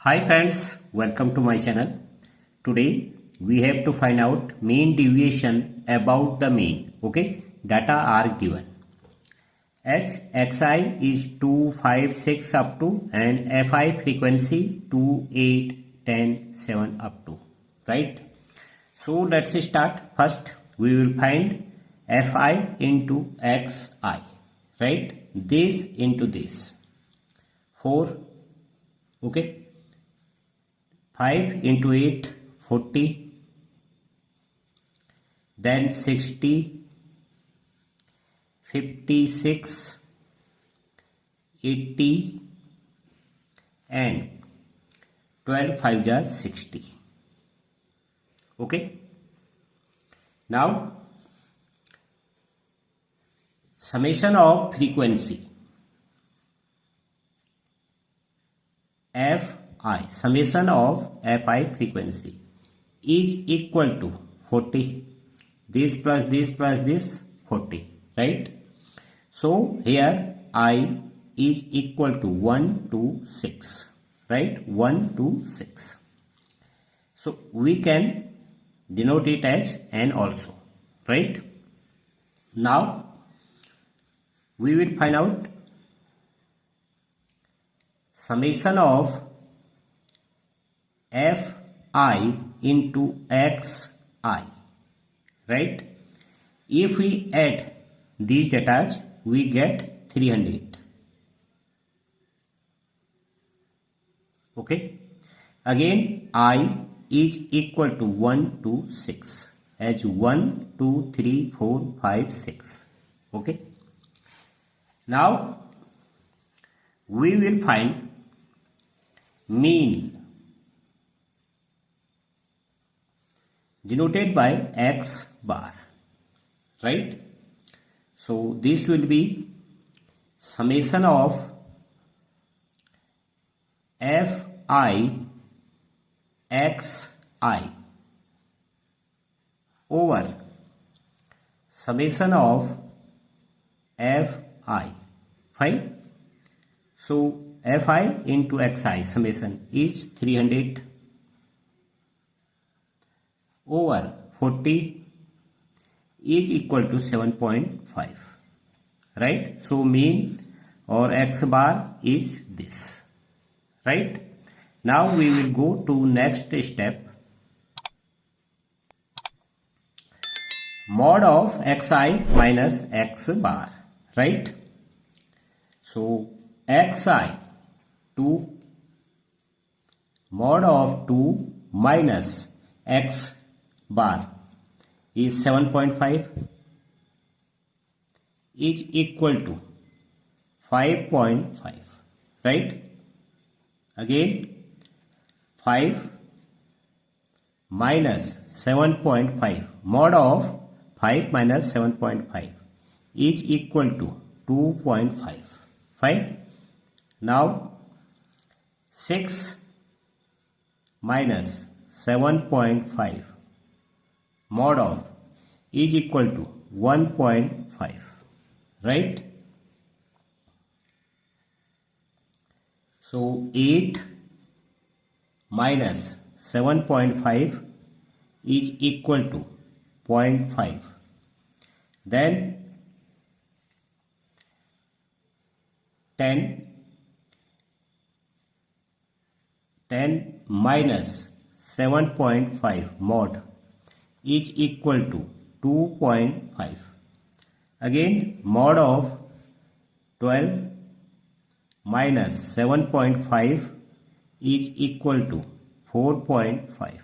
Hi friends, welcome to my channel. Today we have to find out mean deviation about the mean. Okay, data are given. Xi is 2, 5, 6 up to and Fi frequency 2, 8, 10, 7 up to. Right? So let's start. First we will find Fi into Xi. Right? This into this. 4. Okay. 5 into 8, 40, then 60, 56, 80 and 12 5 are 60. Okay. Now summation of frequency Fi, summation of Fi frequency is equal to 40. This plus this plus this 40, right? So here I is equal to 1 to 6, right? 1 to 6. So we can denote it as n also, right? Now we will find out summation of Fi into Xi, right? If we add these data, we get 300. Okay. Again, I is equal to 1 to 6 as 1, 2, 3, 4, 5, 6. Okay. Now we will find mean denoted by X bar, right? So this will be summation of Fi Xi over summation of Fi. Fine. So Fi into Xi summation is 300 over 40 is equal to 7.5, right? So mean or X bar is this, right? Now we will go to next step, mod of Xi minus X bar, right? So Xi 2 mod of 2 minus X bar is 7.5 is equal to 5.5, right? Again 5 minus 7.5 mod of 5 minus 7.5 is equal to 2.5. Fine. Now 6 minus 7.5 mod of is equal to 1.5, right? So 8 minus 7.5 is equal to 0.5. Then 10 minus 7.5 mod is equal to 2.5. Again mod of 12 minus 7.5 is equal to 4.5,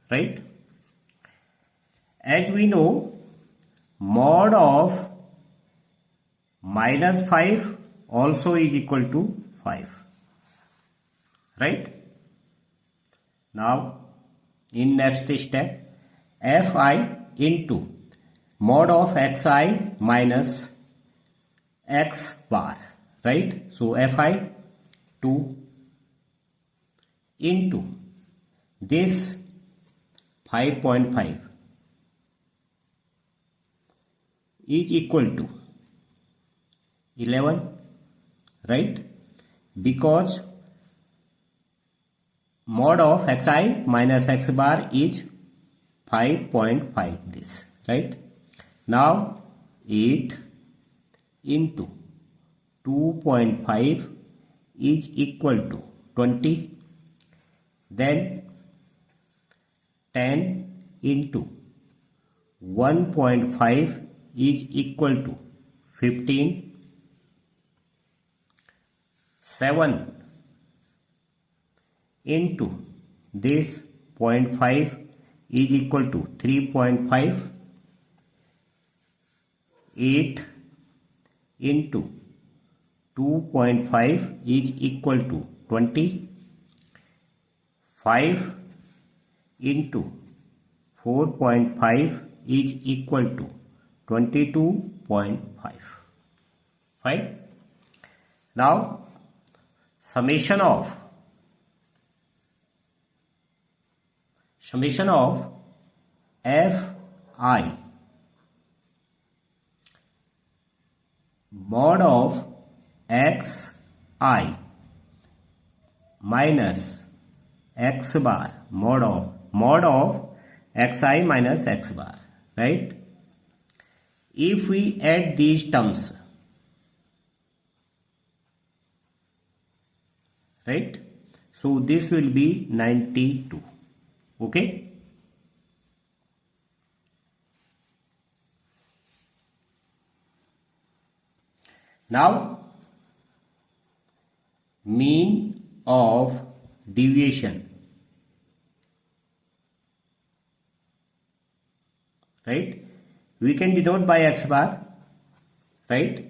right? As we know, mod of minus 5 also is equal to 5, right? Now in next step, Fi into mod of Xi minus X bar, right? So Fi 2 into this 5.5 is equal to 11, right? Because mod of xi minus x bar is 5.5 this, right? Now 8 into 2.5 is equal to 20. Then 10 into 1.5 is equal to 15. 7 into this 0.5 is equal to 3.5. 8 into 2.5 is equal to 20. 5 into 4.5 is equal to 22.5. Fine. Now summation of fi mod of xi minus x bar mod of xi minus x bar, right? If we add these terms, right, so this will be 92. Okay, now mean of deviation, right, we can denote by x bar, right,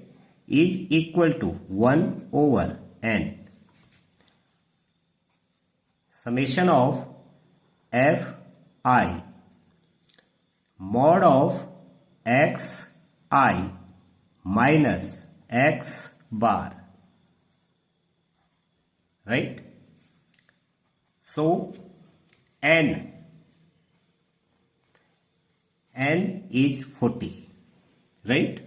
is equal to 1 over n summation of fi mod of xi minus x bar, right? So n is 40, right?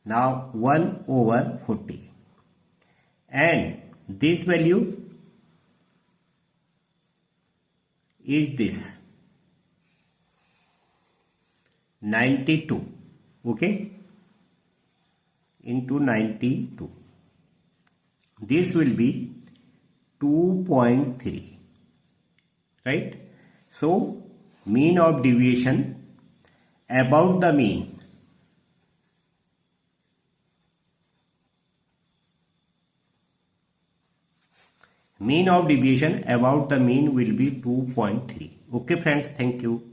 Now 1 over 40 and this value is this 92, okay, into 92, this will be 2.3, right? So mean of deviation about the mean of deviation about the mean will be 2.3. Okay friends, thank you.